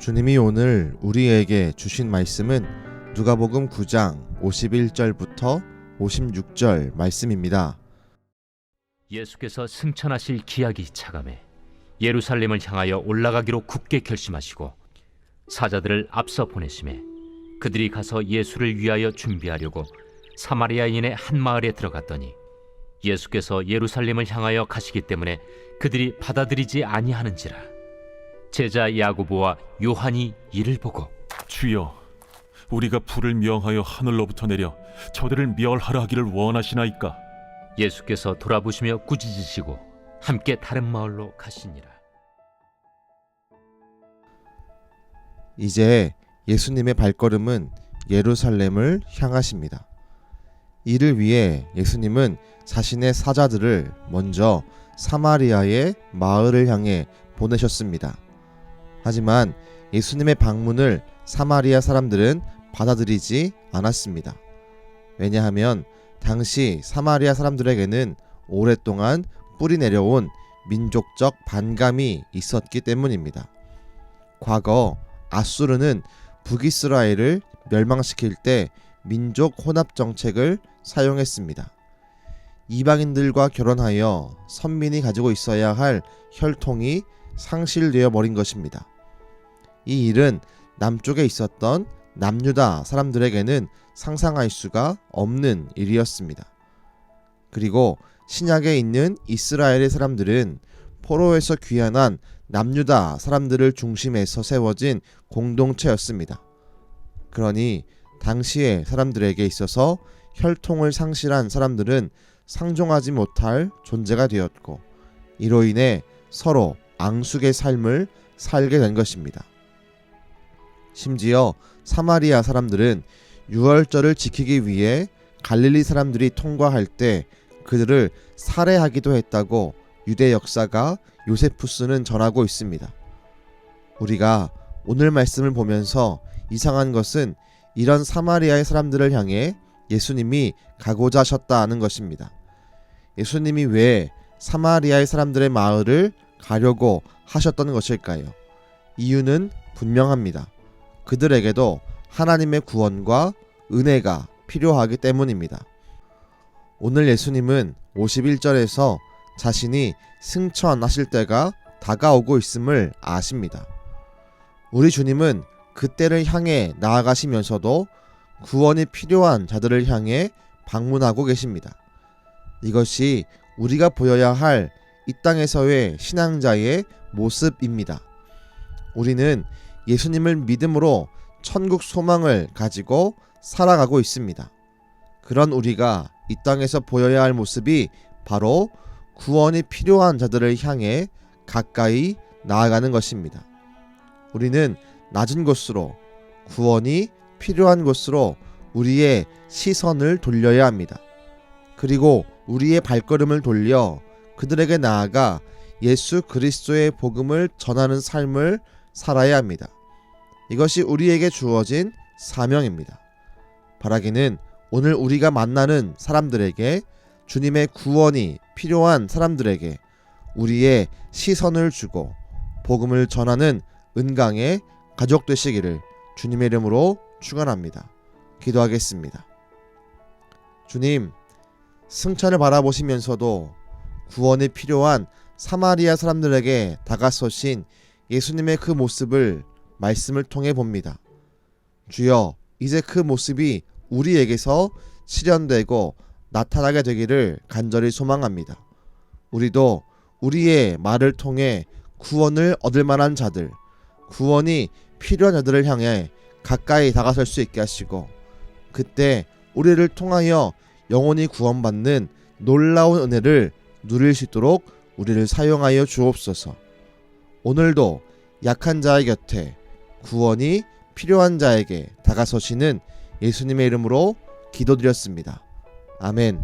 주님이 오늘 우리에게 주신 말씀은 누가복음 9장 51절부터 56절 말씀입니다. 예수께서 승천하실 기약이 차감해 예루살렘을 향하여 올라가기로 굳게 결심하시고 사자들을 앞서 보내심에 그들이 가서 예수를 위하여 준비하려고 사마리아인의 한 마을에 들어갔더니 예수께서 예루살렘을 향하여 가시기 때문에 그들이 받아들이지 아니하는지라. 제자 야고보와 요한이 이를 보고 주여, 우리가 불을 명하여 하늘로부터 내려 저들을 멸하라 하기를 원하시나이까? 예수께서 돌아보시며 꾸짖으시고 함께 다른 마을로 가시니라. 이제 예수님의 발걸음은 예루살렘을 향하십니다. 이를 위해 예수님은 자신의 사자들을 먼저 사마리아의 마을을 향해 보내셨습니다. 하지만 예수님의 방문을 사마리아 사람들은 받아들이지 않았습니다. 왜냐하면 당시 사마리아 사람들에게는 오랫동안 뿌리 내려온 민족적 반감이 있었기 때문입니다. 과거 아수르는 북이스라엘을 멸망시킬 때 민족 혼합 정책을 사용했습니다. 이방인들과 결혼하여 선민이 가지고 있어야 할 혈통이 상실되어 버린 것입니다. 이 일은 남쪽에 있었던 남유다 사람들에게는 상상할 수가 없는 일이었습니다. 그리고 신약에 있는 이스라엘의 사람들은 포로에서 귀환한 남유다 사람들을 중심에서 세워진 공동체였습니다. 그러니 당시의 사람들에게 있어서 혈통을 상실한 사람들은 상종하지 못할 존재가 되었고, 이로 인해 서로 앙숙의 삶을 살게 된 것입니다. 심지어 사마리아 사람들은 유월절을 지키기 위해 갈릴리 사람들이 통과할 때 그들을 살해하기도 했다고 유대 역사가 요세푸스는 전하고 있습니다. 우리가 오늘 말씀을 보면서 이상한 것은 이런 사마리아의 사람들을 향해 예수님이 가고자 하셨다는 것입니다. 예수님이 왜 사마리아의 사람들의 마을을 가려고 하셨던 것일까요? 이유는 분명합니다. 그들에게도 하나님의 구원과 은혜가 필요하기 때문입니다. 오늘 예수님은 51절에서 자신이 승천하실 때가 다가오고 있음을 아십니다. 우리 주님은 그 때를 향해 나아가시면서도 구원이 필요한 자들을 향해 방문하고 계십니다. 이것이 우리가 보여야 할 이 땅에서의 신앙자의 모습입니다. 우리는 예수님을 믿음으로 천국 소망을 가지고 살아가고 있습니다. 그런 우리가 이 땅에서 보여야 할 모습이 바로 구원이 필요한 자들을 향해 가까이 나아가는 것입니다. 우리는 낮은 곳으로, 구원이 필요한 곳으로 우리의 시선을 돌려야 합니다. 그리고 우리의 발걸음을 돌려 그들에게 나아가 예수 그리스도의 복음을 전하는 삶을 살아야 합니다. 이것이 우리에게 주어진 사명입니다. 바라기는 오늘 우리가 만나는 사람들에게, 주님의 구원이 필요한 사람들에게 우리의 시선을 주고 복음을 전하는 은강의 가족 되시기를 주님의 이름으로 축원합니다. 기도하겠습니다. 주님, 승천을 바라보시면서도 구원이 필요한 사마리아 사람들에게 다가서신 예수님의 그 모습을 말씀을 통해 봅니다. 주여, 이제 그 모습이 우리에게서 실현되고 나타나게 되기를 간절히 소망합니다. 우리도 우리의 말을 통해 구원을 얻을 만한 자들, 구원이 필요한 자들을 향해 가까이 다가설 수 있게 하시고, 그때 우리를 통하여 영혼이 구원받는 놀라운 은혜를 누릴 수 있도록 우리를 사용하여 주옵소서. 오늘도 약한 자의 곁에, 구원이 필요한 자에게 다가서시는 예수님의 이름으로 기도드렸습니다. 아멘.